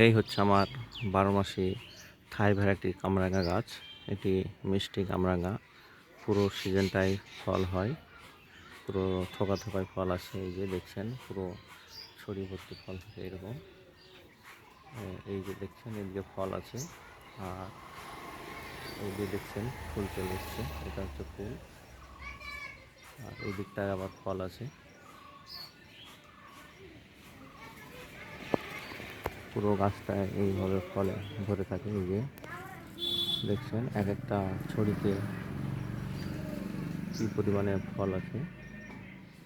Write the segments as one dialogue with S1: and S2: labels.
S1: এই হচ্ছে আমার 12 মাসি থাই ভ্যারাইটি কামরাঙা গাছ। এটি মিষ্টি কামরাঙা, পুরো সিজনটাই ফল হয়, পুরো থোকা থোকায় ফল আসে। এই যে দেখছেন পুরো ছড়িয়ে ভর্তি ফল থাকে এরকম। এই যে দেখছেন এদিকে ফল আছে, আর এই যে দেখছেন ফুল চলে এসছে, এটা হচ্ছে ফুল, আর এই দিকটায় আবার ফল আছে। পুরো গাছটায় এইভাবে ফলে ভরে থাকে। এই যে দেখছেন এক একটা ছড়িতে কী পরিমাণে ফল আছে,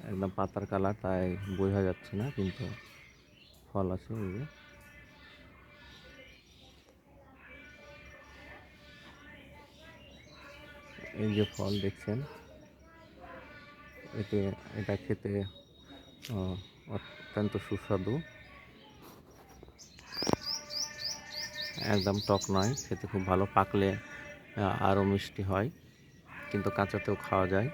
S1: একদম পাতার কালার তাই বোঝা যাচ্ছে না, কিন্তু ফল আছে। এই যে ফল দেখছেন, এটা খেতে অত্যন্ত সুস্বাদু, একদম টক নয়, খেতে খুব ভালো, পাকলে আরও মিষ্টি হয়, কিন্তু কাঁচাতেও খাওয়া যায়।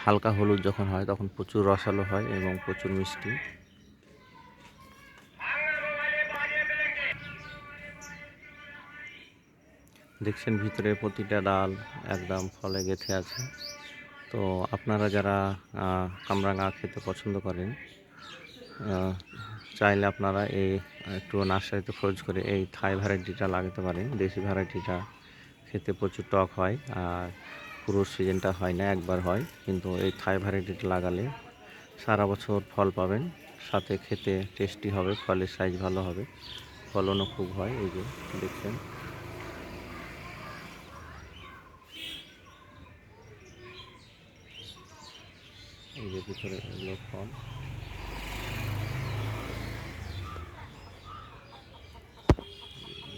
S1: হালকা হলুদ যখন হয় তখন প্রচুর রসালো হয় এবং প্রচুর মিষ্টি। দেখছেন ভিতরে প্রতিটা ডাল একদম ফলে গেঁথে আছে। তো আপনারা যারা কামরাঙা খেতে পছন্দ করেন, চাইলে আপনারা একটু নার্সারিতে খোঁজ করে এই থাই ভ্যারাইটিটা লাগাতে পারেন। দেশি ভ্যারাইটিটা খেতে প্রচুর টক হয়, আর পুরো সিজনটা হয় না, একবার হয়, কিন্তু এই থাই ভ্যারাইটিটা লাগালে সারা বছর ফল পাবেন, সাথে খেতে টেস্টি হবে, ফলের সাইজ ভালো হবে, ফলনও খুব হয়। এই যে দেখছেন এই যে ভিতরে এগুলো ফল।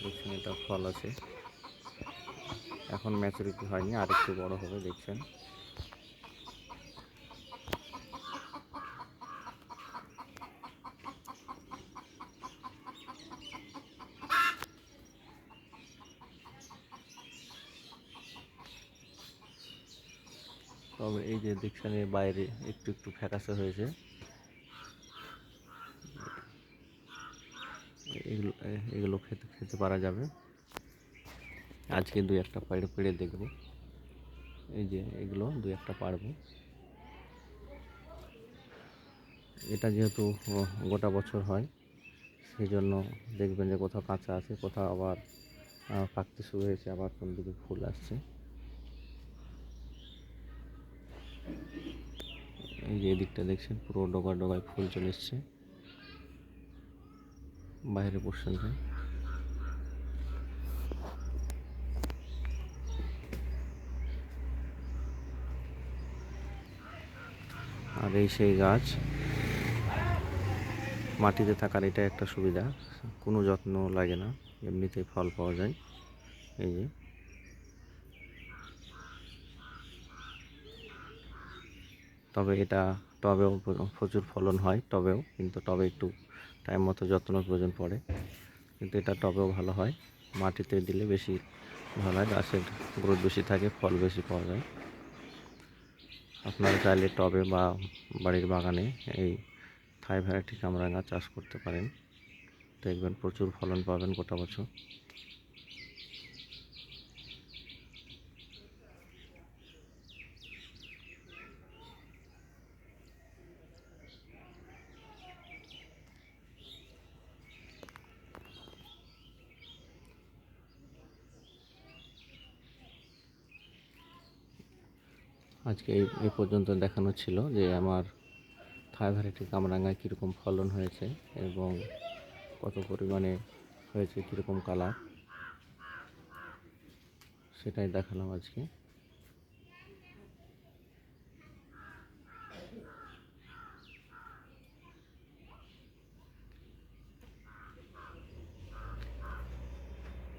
S1: দেখছেন এটা ফল আছে, এখন ম্যাচুরিটি হয়নি, আর একটু বড় হবে। দেখছেন তবে এই যে দেখছেন এর বাইরে একটু একটু ফ্যাকাশে হয়েছে, এগুলো এগুলো খেতে খেতে পারা যাবে। আজকে দুই একটা পেড়ে পেড়ে দেখব। এই যে এগুলো দুই একটা পারবো। এটা যেহেতু গোটা বছর হয়, সেই জন্য দেখবেন যে কোথাও কাঁচা আছে, কোথাও আবার পাকতে শুরু হয়েছে, আবার কোন দিকে ফুল আসছে। এই যে এদিকটা দেখছেন পুরো ডগায় ডগায় ফুল চলে এসছে বাইরের পোর্শনটা। আর এই সেই গাছ, মাটিতে থাকার এটা একটা সুবিধা, কোনো যত্ন লাগে না, এমনিতেই ফল পাওয়া যায়। এই যে তবে এটা টবেও প্রচুর ফলন হয়, টবেও, কিন্তু টবে একটু টাইম মতো যত্ন প্রয়োজন পড়ে, কিন্তু এটা টবেও ভালো হয়, মাটিতে দিলে বেশি ভালো হয়, গাছের গ্রোথ বেশি থাকে, ফল বেশি পাওয়া যায়। আপনারা চাইলে টবে বা বাড়ির বাগানে এই থাই ভ্যারাইটি কামরাঙা চাষ করতে পারেন, দেখবেন প্রচুর ফলন পাবেন গোটা বছর। আজকে এই পর্যন্ত দেখানো ছিল যে আমার থাই ভ্যারাইটি কামরাঙায় কীরকম ফলন হয়েছে এবং কত পরিমাণে হয়েছে, কীরকম কালার, সেটাই দেখালাম আজকে।